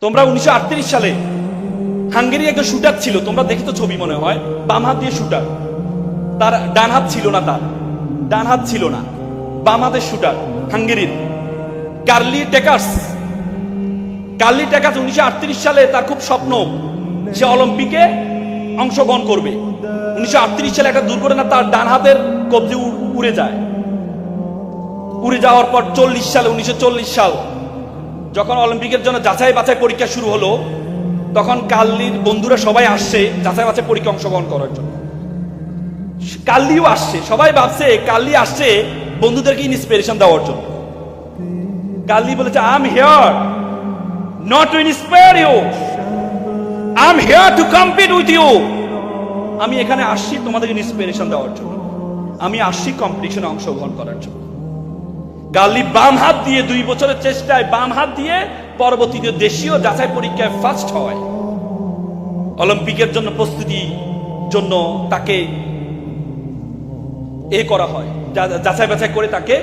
তোমরা 1938 সালে হাঙ্গেরি একজন শুটার ছিল, তোমরা দেখে তো ছবি মনে হয়, বাম হাত দিয়ে শুটার, তার ডান হাত ছিল না, তার ডান হাত ছিল না, বাম হাতের শুটার হাঙ্গেরির কার্লি টেকার্স। 1938 সালে তার খুব স্বপ্ন সে অলিম্পিকে অংশগ্রহণ করবে। 1938 সালে একটা দুর্ঘটনা, তার ডান হাতের কবজি উড়ে যায়। উড়ে যাওয়ার পর 1940 সাল যখন অলিম্পিকের জন্য যাচাই বাছাই পরীক্ষা শুরু হলো, তখন কার্লির বন্ধুরা সবাই আসছে যাচাই বাছাই পরীক্ষা অংশগ্রহণ করার জন্য। কার্লিও আসছে, সবাই ভাবছে কার্লি আসছে বন্ধুদেরকে ইন্সপিরেশন দেওয়ার জন্য। কার্লি বলেছে, I am here not to inspire you, I'm here to compete with you. আমি এখানে আসছি তোমাদের ইন্সপিরেশন দেওয়ার জন্য, আমি আসছি কম্পিটিশনে অংশগ্রহণ করার জন্য। কার্লি বাম হাত দিয়ে 2 বছরের চেষ্টায় বাম হাত দিয়ে পরবর্তীতে দেশীয় যাচাই পরীক্ষায় ফার্স্ট হয়। অলিম্পিকের জন্য প্রস্তুতির জন্য তাকে করা হয়, যাচাই বাছাই করে তাকে